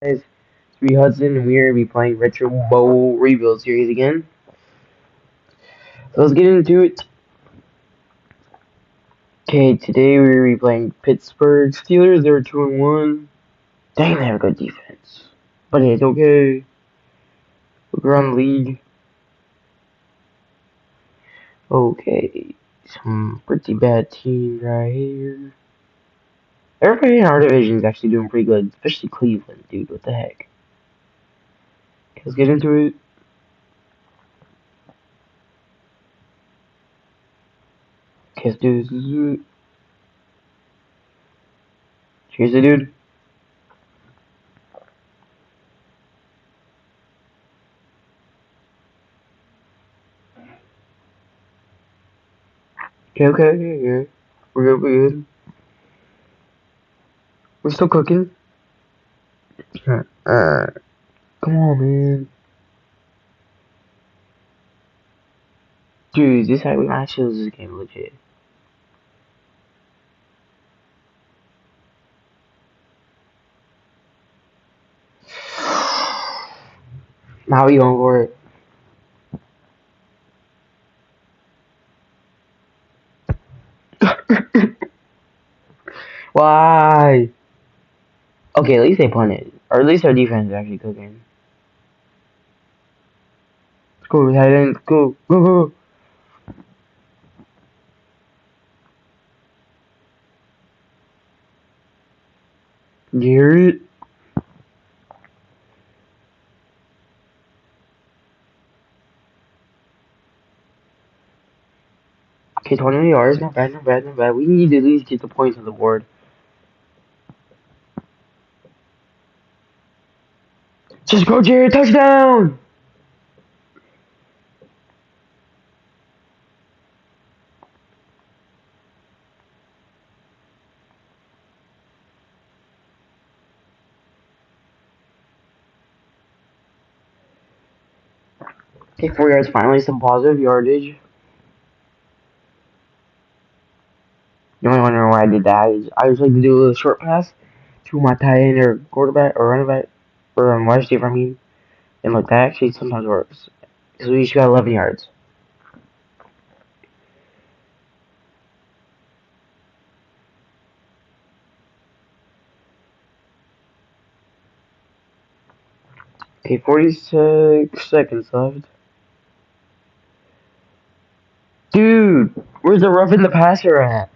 Guys, it's me Hudson, and we're gonna be playing Retro Bowl Rebuild Series again. So let's get into it. Okay, today we're gonna be playing Pittsburgh Steelers. They're 2-1. Dang, they have a good defense, but it's okay. Look around the league. Okay, some pretty bad teams right here. Everybody in our division is actually doing pretty good, especially Cleveland, dude. What the heck? Okay, let's get into it. Okay, let's do this. Here's the dude. Okay. We're good. We're still cooking. Uh, Come on, man. Dude, this how we actually lose this game legit. Now we going for it. Why? Okay, at least they punted. Or at least our defense is actually cooking. Let's go, tight end. Go. Garrett. Okay, 20 yards. Not bad. We need to at least get the points on the board. Just go, Jared. Touchdown! Okay, 4 yards. Finally, some positive yardage. You only wondering why I did that. I just like to do a little short pass to my tight end or quarterback or running back or wide receiver. I mean, and like that actually sometimes works. Because we just got 11 yards. Okay, 46 seconds left. Dude, where's the roughing the passer at?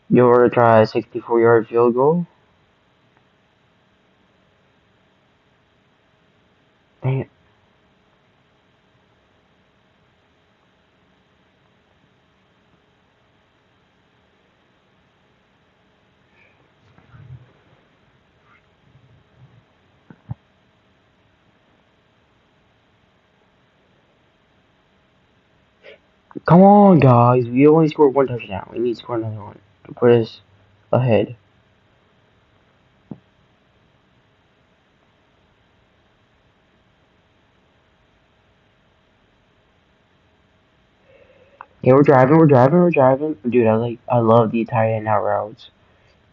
You were to try a 64-yard field goal? Dang it. Come on, guys. We only scored one touchdown. We need to score another one to put us ahead. Okay, we're driving. Dude, I love the tight end out routes.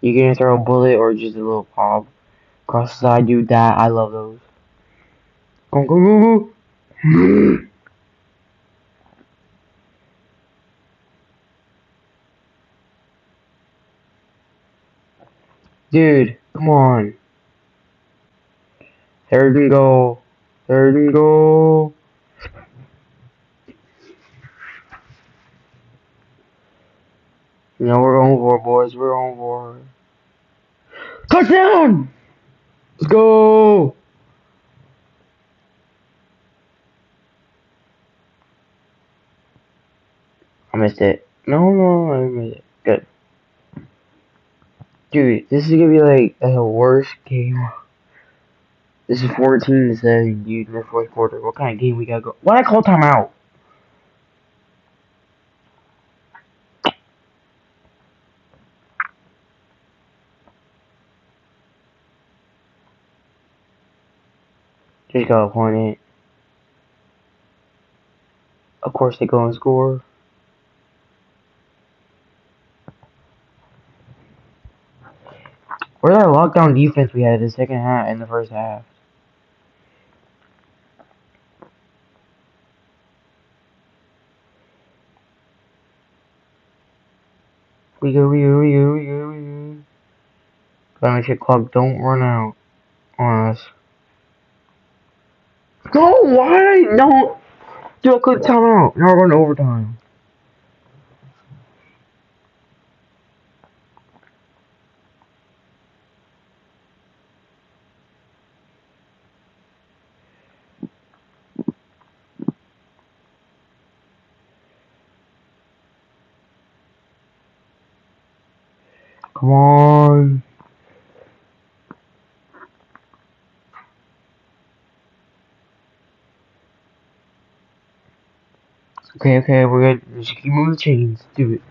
You can throw a bullet or just a little pop across the side. Dude, that, I love those. Go. Dude, come on. Third and goal. Third and goal. You know, we're going for it, boys. We're going for it. Touchdown! Let's go! I missed it. No, I missed it. Good. Dude, this is gonna be like the worst game. This is 14-7, dude, in the fourth quarter. What kind of game we gotta go? Why'd I call timeout? Just got a point. Of course they go and score. Where's that lockdown defense we had in the second half in the first half? We go. Gotta make sure clock don't run out on us. No, why? No, do a quick timeout. Now we're going to overtime. Come on. Okay, we're good. Just keep moving the chains. Do it.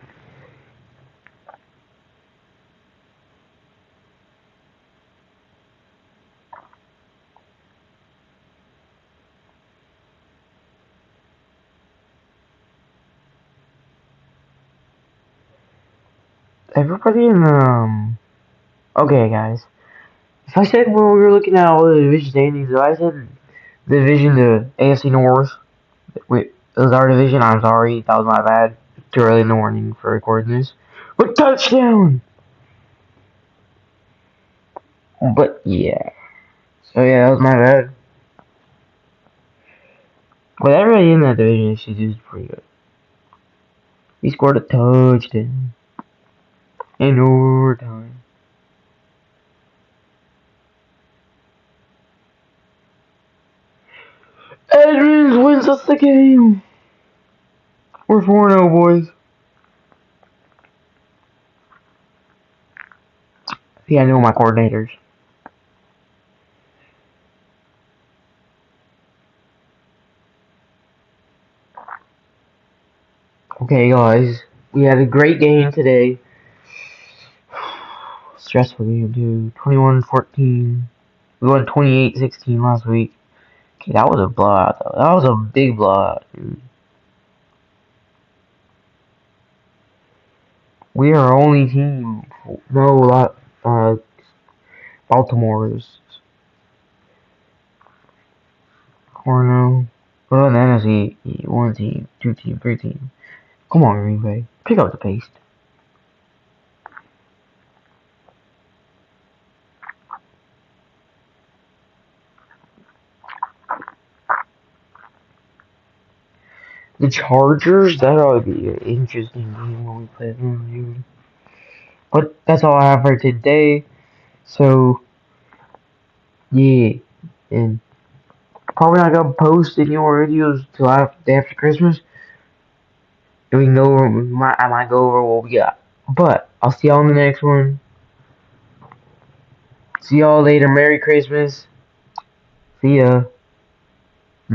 Everybody in Okay, guys. If I said when we were looking at all the division standings, if I said the division, the AFC North, wait, it was our division, I'm sorry. That was my bad. Too early in the morning for recording this. But touchdown! But yeah. So yeah, that was my bad. But everybody in that division actually did pretty good. He scored a touchdown in overtime. Edmonds wins us the game. We're 4-0, boys. See, I know my coordinators. Okay, guys. We had a great game today. Stressful game, dude. 21-14. We won 28-16 last week. Okay, that was a blowout, though. That was a big blowout, dude. We are our only team. No, Baltimore's. Corno. What about the NFC? One team, two team, three team. Come on, Green Bay. Pick up the pace. The Chargers, that ought to be an interesting game when we play them, dude. But that's all I have for today. So, yeah. And probably not gonna post any more videos till after Christmas. And we can go over, I might go over what we got. But, I'll see y'all in the next one. See y'all later. Merry Christmas. See ya.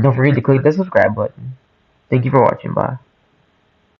Don't forget to click the subscribe button. Thank you for watching. Bye.